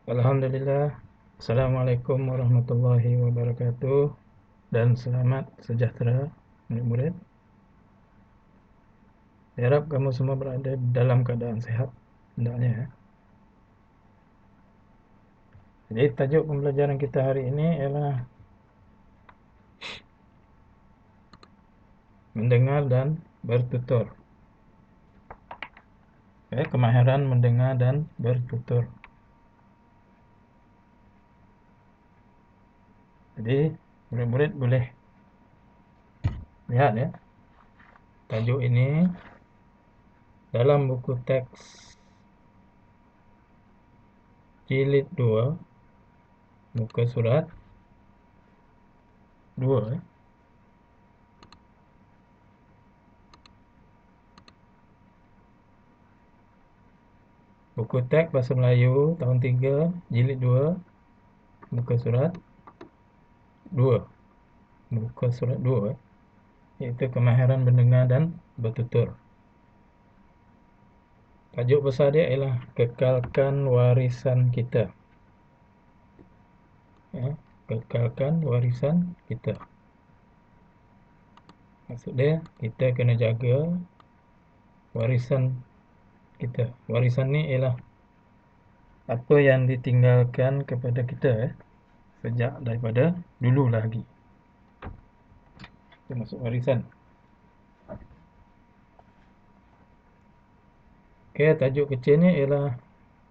Alhamdulillah. Assalamualaikum warahmatullahi wabarakatuh. Dan selamat sejahtera murid-murid. Saya harap kamu semua berada dalam keadaan sehat hendaknya ya. Jadi tajuk pembelajaran kita hari ini ialah mendengar dan bertutur. Kemahiran mendengar dan bertutur. Jadi murid-murid boleh lihat ya. Tajuk ini dalam buku teks jilid 2 muka surat 2 ya. Buku teks Bahasa Melayu tahun 3 jilid 2 muka surat 2 muka surat 2 iaitu kemahiran mendengar dan bertutur. Tajuk besar dia ialah kekalkan warisan kita ya, kekalkan warisan kita. Maksud dia kita kena jaga warisan kita. Warisan ni ialah apa yang ditinggalkan kepada kita sejak daripada dulu lagi. Itu maksud warisan. Okey, tajuk kecil ni ialah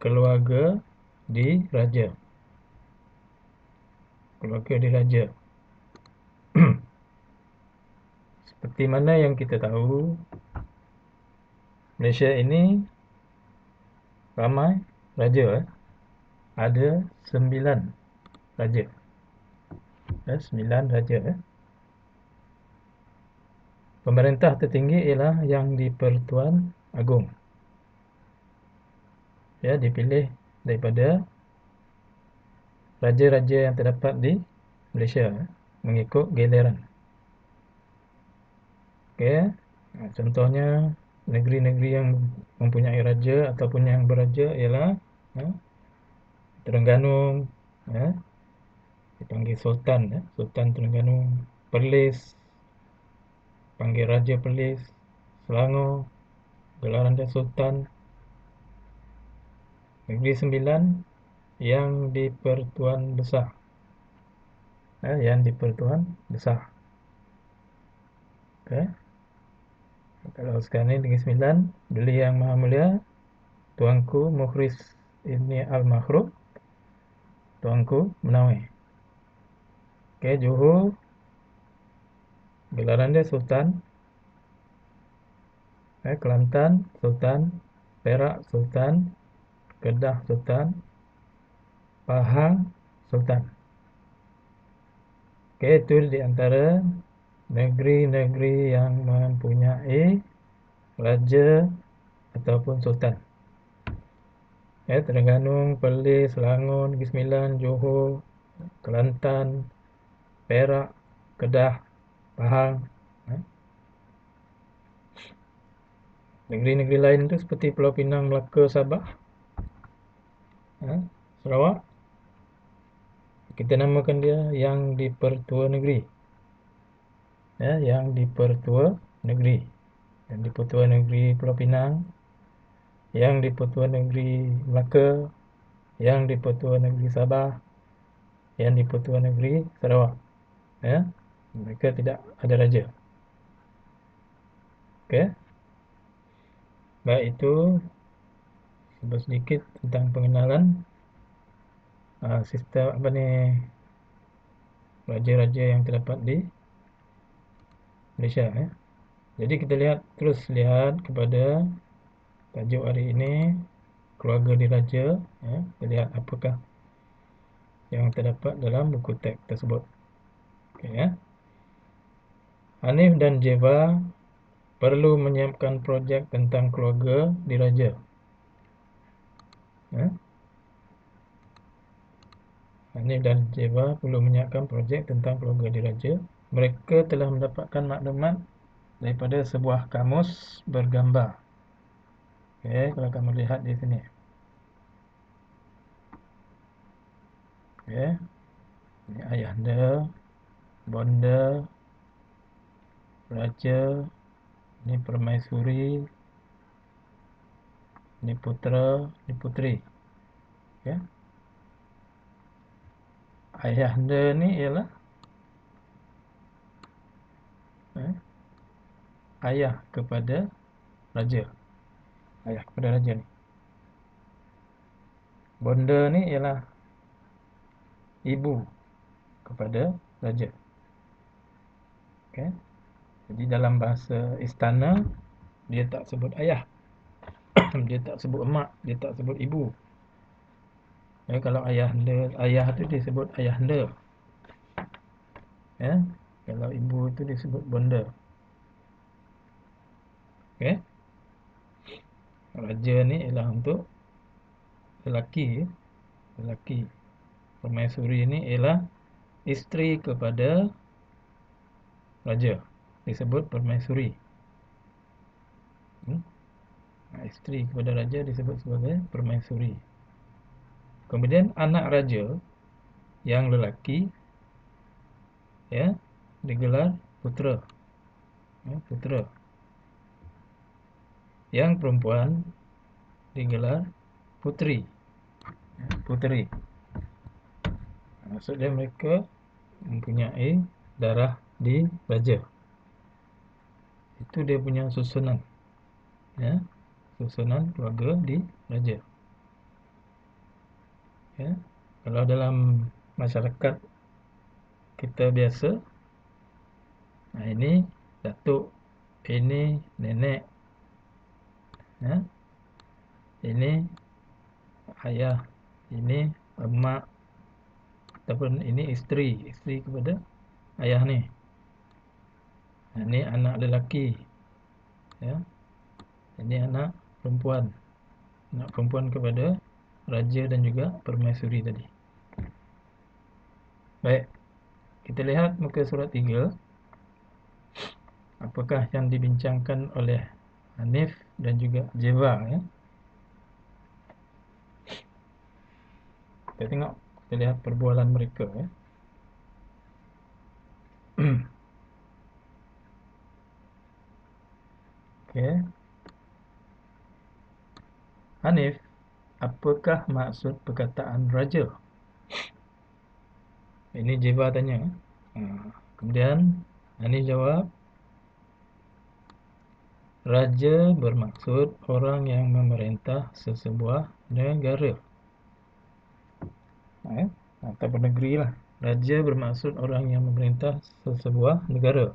keluarga diraja. Keluarga diraja. Seperti mana yang kita tahu, Malaysia ini ramai raja. Ada 9 raja. 9 raja. Pemerintah tertinggi ialah yang di-Pertuan Agong. Ya, dipilih daripada raja-raja yang terdapat di Malaysia mengikut giliran. Okey. Contohnya negeri-negeri yang mempunyai raja ataupun yang beraja ialah Terengganu dipanggil Sultan Sultan Terengganu, Perlis panggil Raja Perlis, Selangor gelaran dia Sultan. Negeri Sembilan yang di-Pertuan Besar. Yang di-Pertuan Besar. Okey. Kalau sekarang ni Negeri Sembilan, Beli Yang Maha Mulia Tuanku Mukhris Ibni Al-Makhrub, Tuanku Menawai. Okey, Johor gelaran dia Sultan. Kelantan Sultan, Perak Sultan, Kedah Sultan, Pahang Sultan. Okey, itu di antara negeri-negeri yang mempunyai raja ataupun sultan. Terengganu, Perlis, Selangor, Negeri Sembilan, Johor, Kelantan, Perak, Kedah, Pahang. Negeri-negeri lain itu seperti Pulau Pinang, Melaka, Sabah, Sarawak, kita namakan dia yang di-Pertua Negeri. Yang di-Pertua Negeri. Yang di-Pertua Negeri Pulau Pinang, yang di-Pertua Negeri Melaka, yang di-Pertua Negeri Sabah, yang di-Pertua Negeri Sarawak. Mereka tidak ada raja. Okey. Baik, itu sedikit tentang pengenalan sistem raja-raja yang terdapat di Malaysia. Jadi kita terus lihat kepada tajuk hari ini, keluarga diraja. Kita lihat apakah yang terdapat dalam buku teks tersebut. Okey. Hanif dan Jeva perlu menyiapkan projek tentang keluarga diraja. Hanif dan Jeva perlu menyiapkan projek tentang keluarga diraja. Mereka telah mendapatkan maklumat daripada sebuah kamus bergambar. Okey, kalau kamu lihat di sini. Ya, ini ayahanda, bonda, raja, ini permaisuri, ini putra, ini putri. Ya, ayahanda ini ialah ayah kepada raja. Ayah kepada raja ni. Bonda ni ialah ibu kepada raja. Okay. Jadi dalam bahasa istana dia tak sebut ayah. Dia tak sebut emak, dia tak sebut ibu. Ya, kalau ayahanda, ayah tu disebut ayahanda. Ya. Kalau ibu tu disebut bonda. Okay. Raja ni ialah untuk lelaki, lelaki. Permaisuri ni ialah isteri kepada raja. Disebut permaisuri. Isteri kepada raja disebut sebagai permaisuri. Kemudian anak raja yang lelaki ya digelar putra. Ya, putra. Yang perempuan digelar putri. Ya, putri. Maksudnya mereka mempunyai darah di raja. Itu dia punya susunan. Ya, susunan keluarga di raja. Ya. Kalau dalam masyarakat kita biasa, ini datuk, ini nenek, ya. Ini ayah, ini emak, ataupun ini isteri kepada ayah ni. Ini anak lelaki, ya. Ini anak perempuan kepada raja dan juga permaisuri tadi. Baik, kita lihat muka surat 3. Apakah yang dibincangkan oleh Hanif dan juga Jeva, ya. Kita tengok, kita lihat perbualan mereka, ya. Okay. Hanif, apakah maksud perkataan raja? Ini Jeva tanya. Kemudian Hanif jawab, raja bermaksud orang yang memerintah sesebuah negara, ataupun negeri lah. Raja bermaksud orang yang memerintah sesebuah negara.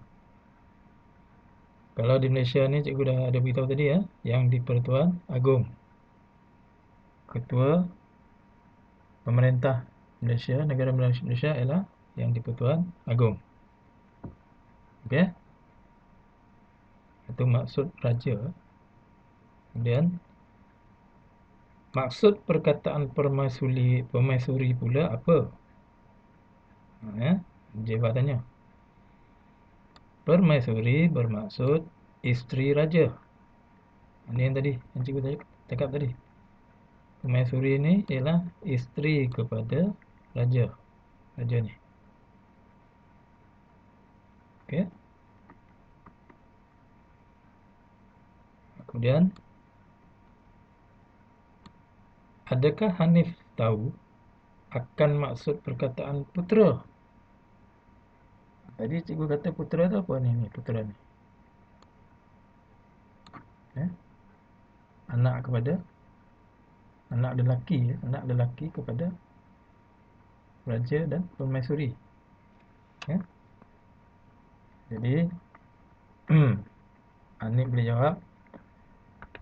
Kalau di Malaysia ni cikgu dah ada beritahu tadi, ya, yang di-Pertuan Agong, ketua pemerintah Malaysia, negara Malaysia ialah yang di-Pertuan Agong. Okey. Itu maksud raja. Kemudian maksud perkataan permaisuri pula apa? Jeva tanya. Permaisuri bermaksud isteri raja. Ini yang tadi, yang cikgu cakap tadi. Permaisuri ini ialah isteri kepada raja. Raja ni. Okey. Kemudian, adakah Hanif tahu akan maksud perkataan putera? Tadi cikgu kata putera tu apa ni putera ni? Anak lelaki kepada raja dan permaisuri. Ya. Jadi Hanif boleh jawab,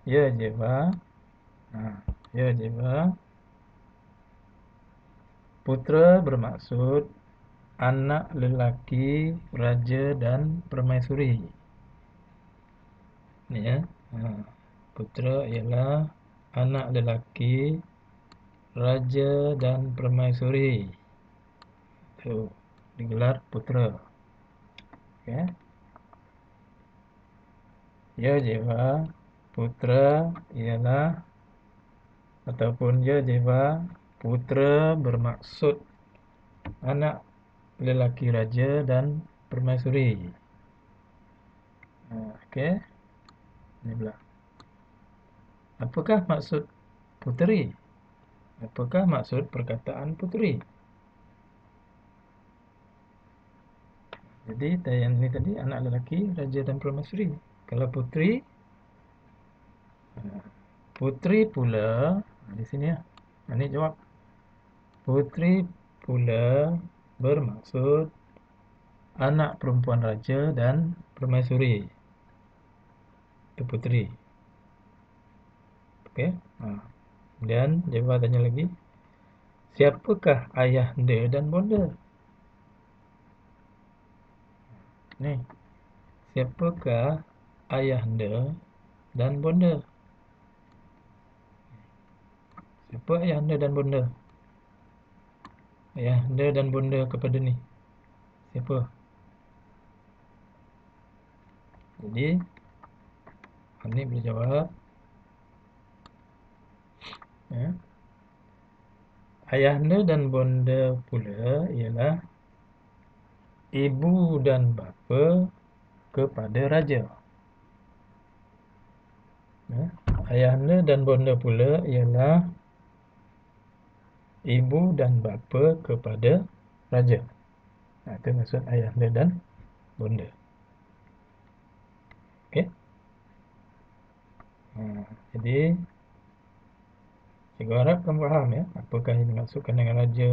ya Jeva. Ya Jeva. Putera bermaksud anak lelaki raja dan permaisuri. Ni ya. Putera ialah anak lelaki raja dan permaisuri. Itu digelar putera. Okay. Ya Jeva, putera ialah ataupun ya Jeva, putera bermaksud anak lelaki raja dan permaisuri. Okey, ini pula. Apakah maksud puteri? Apakah maksud perkataan puteri? Jadi yang ini tadi anak lelaki raja dan permaisuri. Kalau puteri, puteri pula di sini ya. Ini jawab. Puteri pula bermaksud anak perempuan raja dan permaisuri. Itu puteri. Okey. Dan dia tanya lagi, siapakah ayahanda dan bonda? Nih, siapakah ayahanda dan bonda? Siapa ayahanda dan bonda? Ayahanda dan bonda kepada ni. Siapa? Jadi, Hanif boleh jawab. Ya. Ayahanda dan bonda pula ialah ibu dan bapa kepada raja. Ya. Ayahanda dan bonda pula ialah ibu dan bapa kepada raja. Itu maksud ayahanda dan bonda. Okey. Jadi cikgu harap kamu faham ya, apakah yang dimaksudkan dengan raja,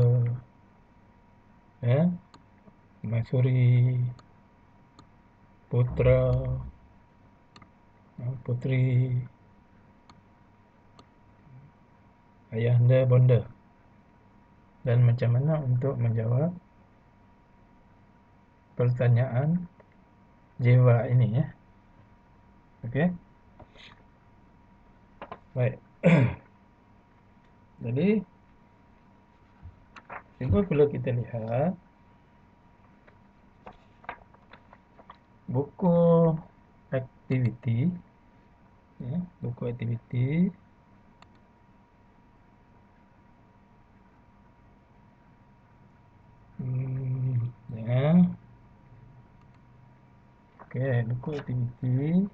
ya, maisuri, putra, puteri, ayahanda, bonda, dan macam mana untuk menjawab pertanyaan jiwa ini ya. Okey. Baik. Jadi cuba perlu kita lihat buku aktiviti ya, buku aktiviti ya. Okey, buku aktiviti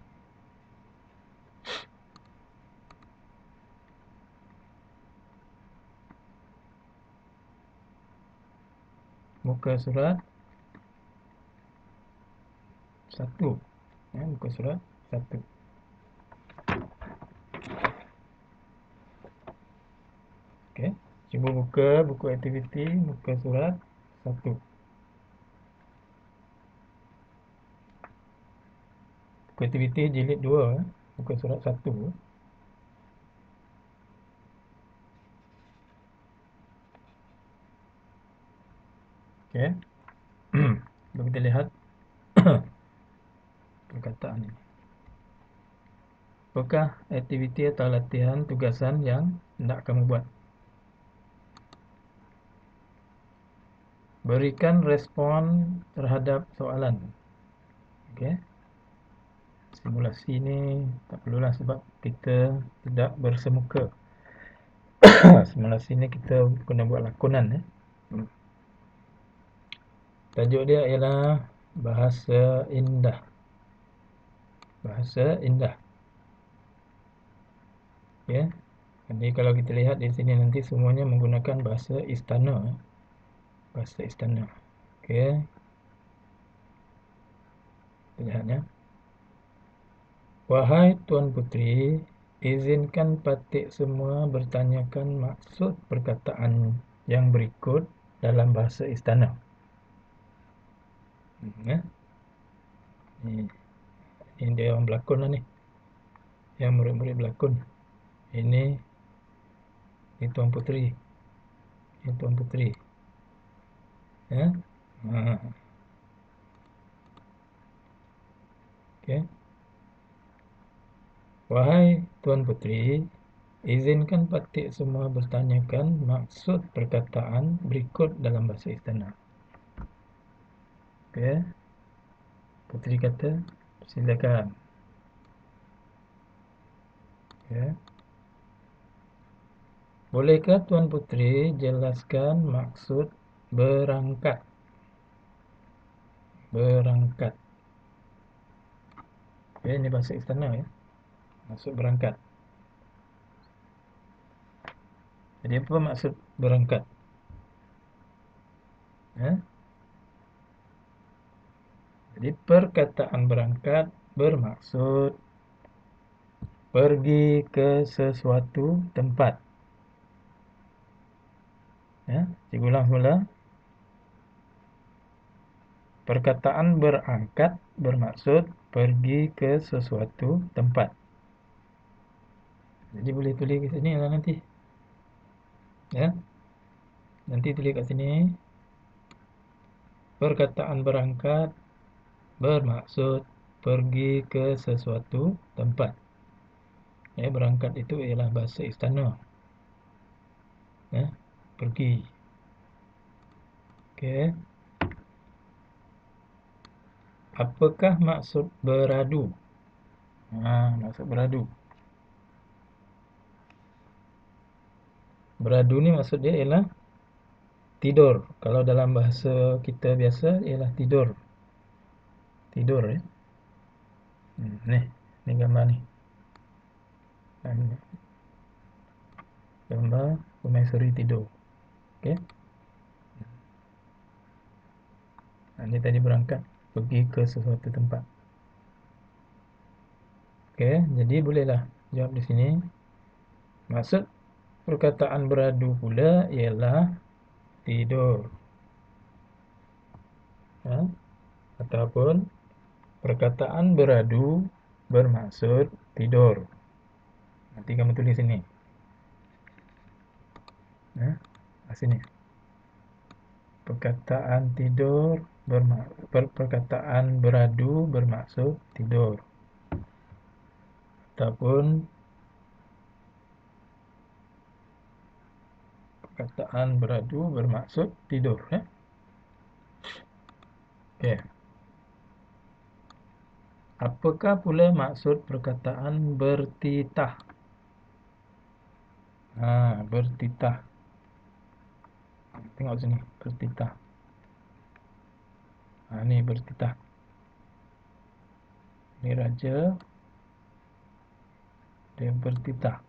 muka surat 1 ya, muka surat 1. Okey, cuba buka buku aktiviti muka surat 1. Buku aktiviti jilid 2 muka surat 1. Okey. Cuba kita lihat perkataan ini. Apakah aktiviti atau latihan tugasan yang hendak kamu buat? Berikan respon terhadap soalan. Okey. Simulasi ini tak perlulah sebab kita tidak bersemuka. Simulasi ini kita kena buat lakonan ya. Tajuk dia ialah bahasa indah. Bahasa indah. Ya. Jadi kalau kita lihat di sini nanti semuanya menggunakan bahasa istana. Bahasa istana. Okey. Kita lihat ya. Wahai Tuan Puteri, izinkan patik semua bertanyakan maksud perkataan yang berikut dalam bahasa istana. Ya. Ini dia orang berlakon lah ni. Yang murid-murid berlakon. Ini Tuan Puteri. Ini Tuan Puteri. Ya. Okey. Wahai Tuan Puteri, izinkan patik semua bertanyakan maksud perkataan berikut dalam bahasa istana. Okey. Puteri kata, silakan. Okey. Bolehkah Tuan Puteri jelaskan maksud berangkat, berangkat. Oke, ini bahasa istana ya, maksud berangkat. Jadi apa maksud berangkat? Ya? Jadi perkataan berangkat bermaksud pergi ke sesuatu tempat. Ya, cikgu ulang semula. Perkataan berangkat bermaksud pergi ke sesuatu tempat. Jadi boleh tulis ke sini lah nanti. Ya. Nanti tulis kat sini. Perkataan berangkat bermaksud pergi ke sesuatu tempat. Ya, berangkat itu ialah bahasa istana. Ya, pergi. Okey. Apakah maksud beradu? Maksud beradu. Beradu ni maksud dia ialah tidur. Kalau dalam bahasa kita biasa ialah tidur. Tidur ya. Ni gambar ni. Gambar permaisuri tidur. Okey. Ini tadi berangkat pergi ke sesuatu tempat. Okey, jadi bolehlah jawab di sini. Maksud perkataan beradu pula ialah tidur. Ya? Ataupun perkataan beradu bermaksud tidur. Nanti kamu tulis sini. Ya, sini. Perkataan tidur perkataan beradu bermaksud tidur. Ataupun perkataan beradu bermaksud tidur ya. Okey. Apakah pula maksud perkataan bertitah? Bertitah. Tengok sini, bertitah. Ni bertitah. Ni raja. Dia bertitah.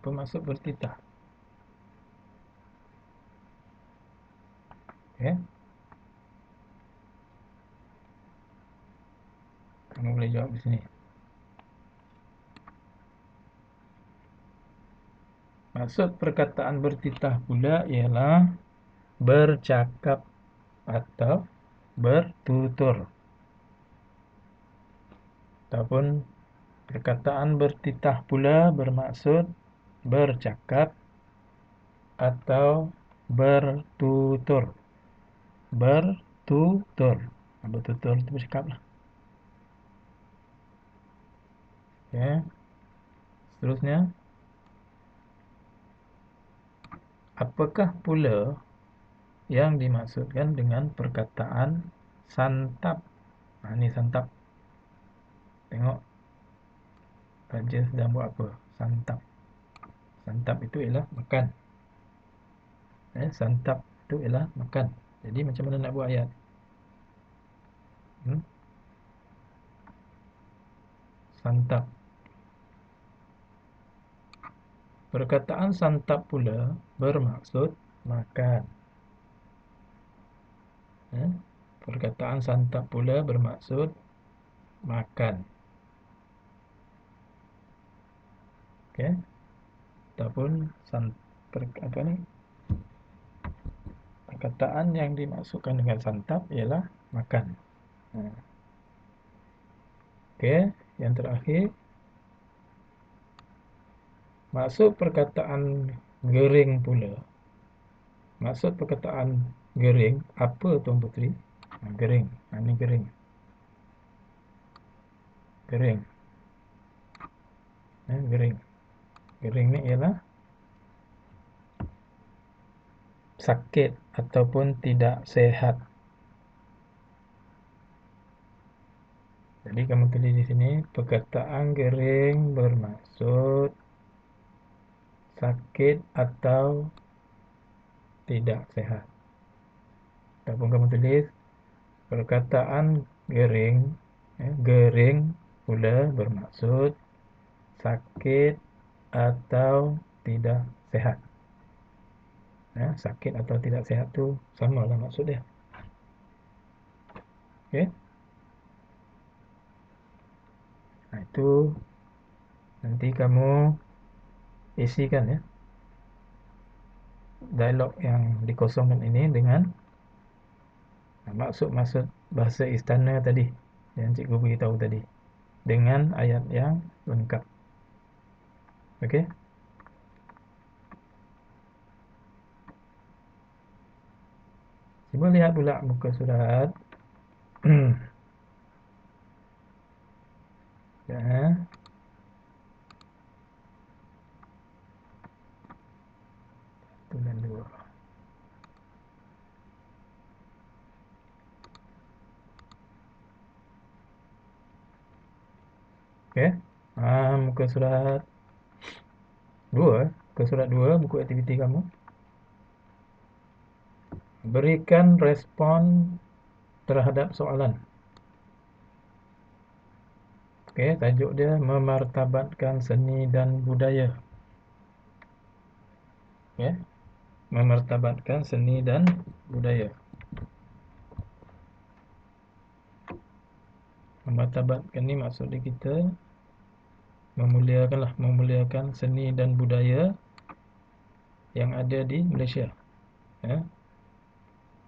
Apa maksud bertitah? Okey. Kamu boleh jawab di sini. Maksud perkataan bertitah pula ialah bercakap atau bertutur. Ataupun perkataan bertitah pula bermaksud bercakap atau bertutur. Bertutur. Bertutur itu bercakap lah. Okey. Seterusnya, apakah pula yang dimaksudkan dengan perkataan santap? Ni santap. Tengok raja sedang buat apa? Santap. Santap itu ialah makan. Santap itu ialah makan. Jadi macam mana nak buat ayat? Santap. Perkataan santap pula bermaksud makan. Perkataan santap pula bermaksud makan. Okey. Ataupun perkataan yang dimaksudkan dengan santap ialah makan. Okey, yang terakhir, maksud perkataan gering pula. Maksud perkataan gering apa, Tuan Putri? Gering. Ini gering. Gering. Gering. Gering ni ialah sakit ataupun tidak sehat. Jadi kamu tulis di sini, perkataan gering bermaksud sakit atau tidak sehat. Ataupun kamu tulis perkataan gering, gering pula bermaksud sakit atau tidak sehat. Sakit atau tidak sehat tu sama lah maksud dia. Okey. Itu nanti kamu isikan ya dialog yang dikosongkan ini dengan maksud-maksud bahasa istana tadi yang cikgu beritahu tadi dengan ayat yang lengkap. Okey. Cuba lihat pula muka surat. Ya. Satu dan dua. Okey. Muka surat 2, muka surat 2 buku aktiviti kamu. Berikan respon terhadap soalan. Okey, tajuk dia memartabatkan seni dan budaya. Okey. Memartabatkan seni dan budaya. Memartabatkan ni maksud dia kita memuliakan seni dan budaya yang ada di Malaysia.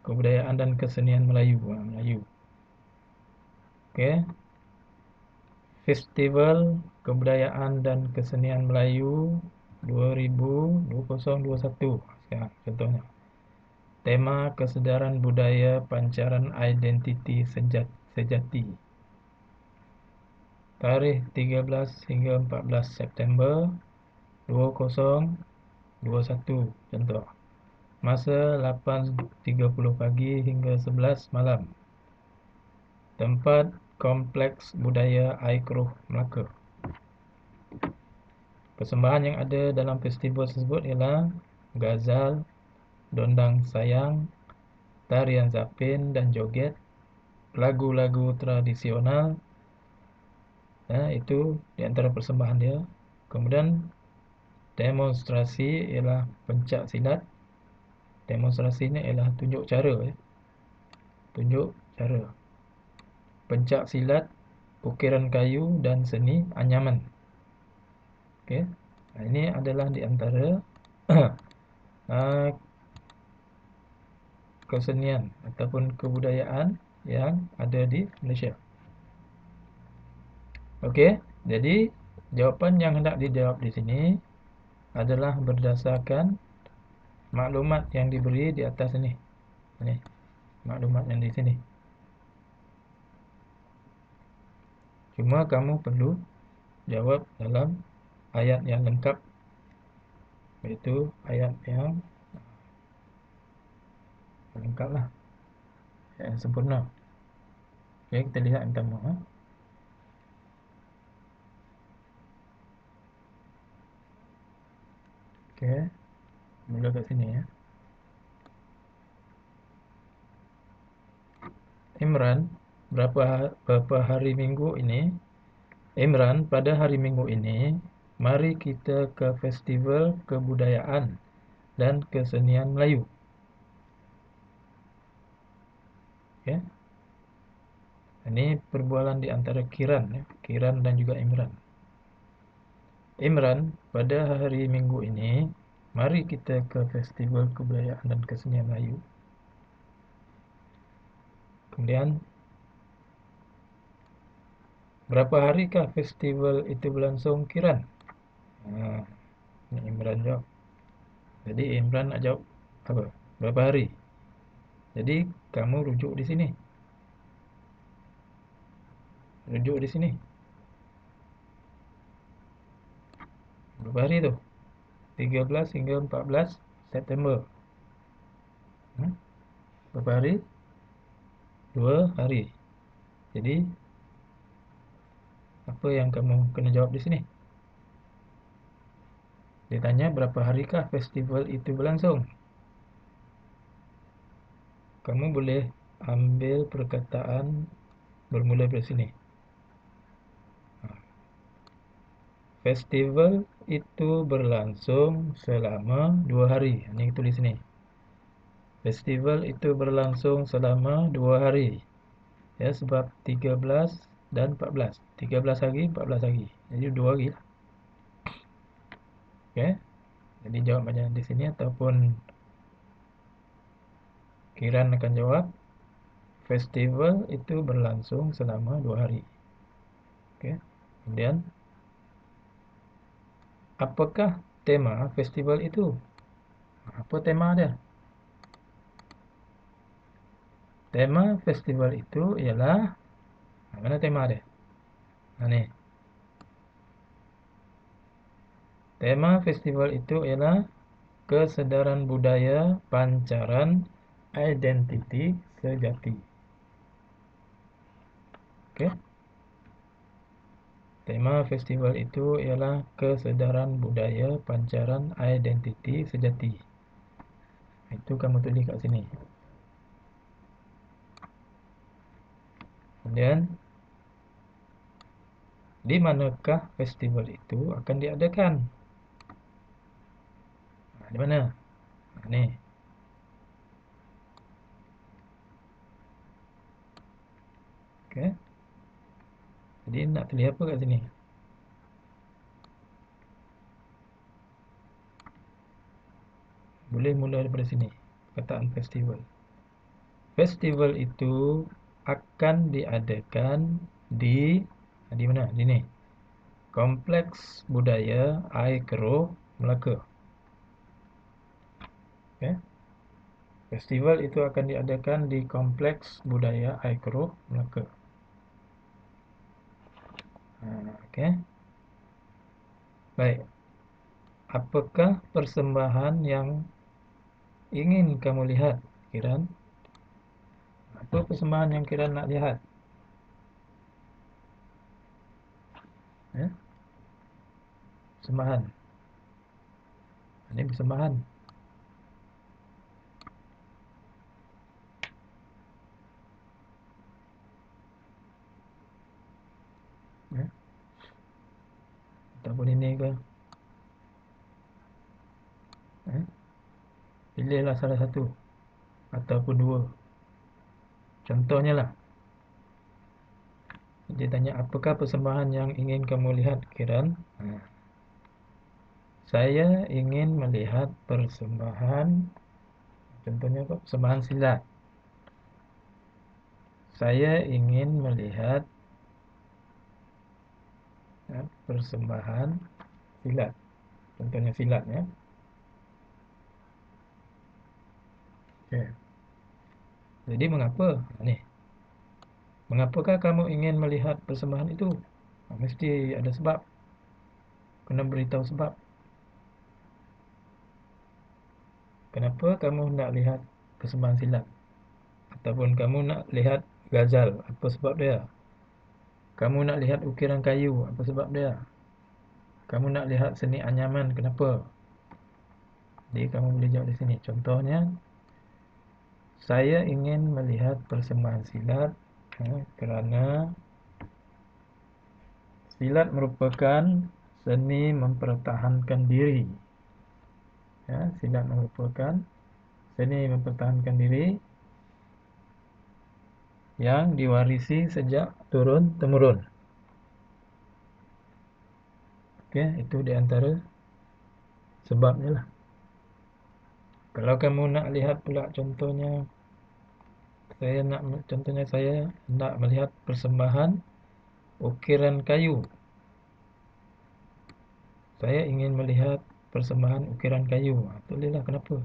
Kebudayaan dan kesenian Melayu. Melayu. Okey. Festival Kebudayaan dan Kesenian Melayu 2021. Sekarang contohnya. Tema kesedaran budaya pancaran identiti sejati. Tarikh 13 hingga 14 September 2021. Contoh. Masa 8.30 pagi hingga 11 malam. Tempat Kompleks Budaya Aikroh Melaka. Persembahan yang ada dalam festival tersebut ialah gazal, dondang sayang, tarian zapin dan joget, lagu-lagu tradisional. Itu di antara persembahan dia. Kemudian demonstrasi ialah pencak silat. Demonstrasi ni ialah tunjuk cara. Tunjuk cara. Pencak silat, ukiran kayu dan seni anyaman. Okey. Ini adalah di antara kesenian ataupun kebudayaan yang ada di Malaysia. Okey, jadi jawapan yang hendak dijawab di sini adalah berdasarkan maklumat yang diberi di atas ini. Ini maklumat yang di sini. Cuma kamu perlu jawab dalam ayat yang lengkap, iaitu ayat yang lengkap lah, yang sempurna. Okey, kita lihat yang pertama. Okey, mula kat sini ya. Imran, berapa hari minggu ini? Imran, pada hari minggu ini, mari kita ke Festival Kebudayaan dan Kesenian Melayu. Okay. Ini perbualan di antara Kiran, Kiran dan juga Imran. Imran, pada hari minggu ini, mari kita ke Festival Kebudayaan dan Kesenian Melayu. Kemudian, berapa harikah festival itu berlangsung, Kiran? Ini Imran jawab. Jadi Imran nak jawab apa? Berapa hari? Jadi kamu rujuk di sini. Rujuk di sini. Berapa hari tu? 13 hingga 14 September. Berapa hari? 2 hari. Jadi apa yang kamu kena jawab di sini? Dia tanya berapa harikah festival itu berlangsung? kamu boleh ambil perkataan bermula dari sini. Festival itu berlangsung selama 2 hari. Ini tulis sini. Festival itu berlangsung selama 2 hari. Ya, sebab 13 dan 14. 13 hari, 14 hari. Jadi 2 hari lah. Okey. Jadi jawab macam di sini ataupun Kiran akan jawab festival itu berlangsung selama 2 hari. Okey. Kemudian apakah tema festival itu? Apa tema dia? Tema festival itu ialah, mana tema dia? Ni. Tema festival itu ialah kesedaran budaya pancaran identiti sejati. Okey. Tema festival itu ialah kesedaran budaya pancaran identiti sejati. Itu kamu tulis kat sini. Kemudian, di manakah festival itu akan diadakan? Di mana? Ni. Okey. Jadi nak tulis apa kat sini? Boleh mula daripada sini. Perkataan festival. Festival itu akan diadakan di mana? Di ni. Kompleks Budaya Air Keruh, Melaka. Okey. Festival itu akan diadakan di Kompleks Budaya Air Keruh, Melaka. Okey. Baik. Apakah persembahan yang ingin kamu lihat, Kiran? Apa persembahan yang Kiran nak lihat? Ya? Persembahan. Ini persembahan. Ya? Ataupun ini ke? Ya? Pilihlah salah satu ataupun dua. Contohnya lah. Dia tanya, apakah persembahan yang ingin kamu lihat, Kiran? Saya ingin melihat persembahan, contohnya apa? Persembahan silat. Saya ingin melihat persembahan silat. Contohnya silat, ya. Okay. Jadi mengapa? Ni. Mengapakah kamu ingin melihat persembahan itu? Mesti ada sebab. Kena beritahu sebab. Kenapa kamu nak lihat persembahan silat? Ataupun kamu nak lihat ghazal? Apa sebab dia? Kamu nak lihat ukiran kayu? Apa sebab dia? Kamu nak lihat seni anyaman? Kenapa? Jadi kamu boleh jawab di sini. Contohnya, saya ingin melihat persembahan silat kerana silat merupakan seni mempertahankan diri. Ya, silat merupakan seni mempertahankan diri yang diwarisi sejak turun-temurun. Okey, itu di antara sebabnya lah. Kalau kamu nak lihat pula contohnya, saya nak melihat persembahan ukiran kayu. Saya ingin melihat persembahan ukiran kayu. Tulislah kenapa.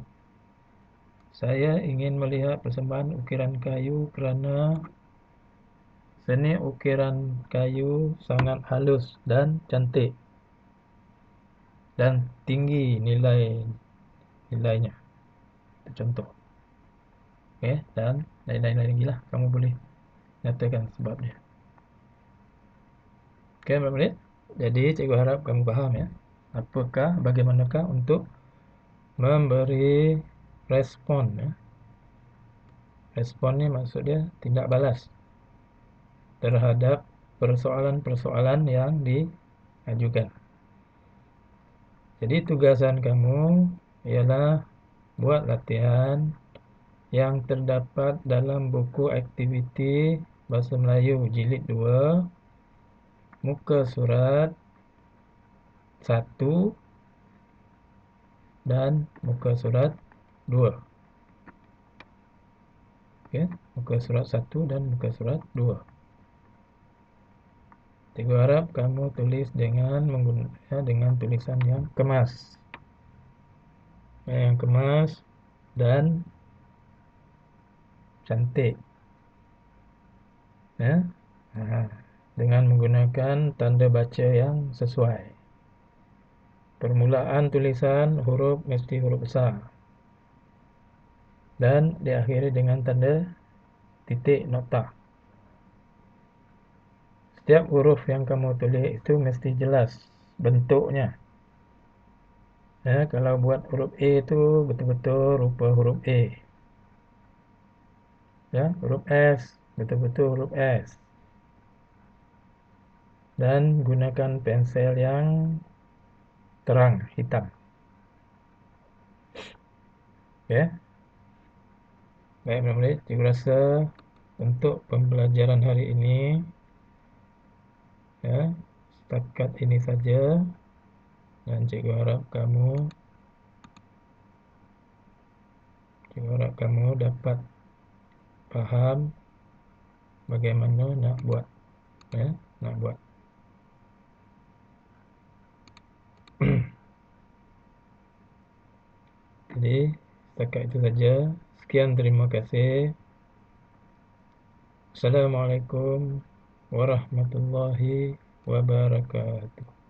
Saya ingin melihat persembahan ukiran kayu kerana seni ukiran kayu sangat halus dan cantik dan tinggi nilainya. Itu contoh. Okey, dan lain-lain lagi lah. Kamu boleh nyatakan sebab dia. Okey, berapa menit? Jadi cikgu harap kamu faham, ya. Bagaimanakah untuk memberi respon, ya. Respon ni maksudnya tindak balas terhadap persoalan-persoalan yang diajukan. Jadi tugasan kamu ialah buat latihan yang terdapat dalam buku aktiviti Bahasa Melayu Jilid 2, muka surat 1 dan muka surat 2. Okey, muka surat 1 dan muka surat 2. Cikgu harap kamu tulis dengan tulisan yang kemas. Yang kemas dan cantik. Ya. Dengan menggunakan tanda baca yang sesuai. Permulaan tulisan huruf mesti huruf besar. Dan diakhiri dengan tanda titik nokta. Setiap huruf yang kamu tulis itu mesti jelas bentuknya. Ya, kalau buat huruf A itu betul-betul rupa huruf A. Ya, huruf S betul-betul huruf S. Dan gunakan pensel yang terang, hitam. Ya. Baik, murid-murid, cikgu rasa untuk pembelajaran hari ini ya, setakat ini saja. Dan cikgu harap kamu dapat paham bagaimana nak buat. Ya, nak buat. Jadi, setakat itu saja. Sekian, terima kasih. Assalamualaikum warahmatullahi wabarakatuh.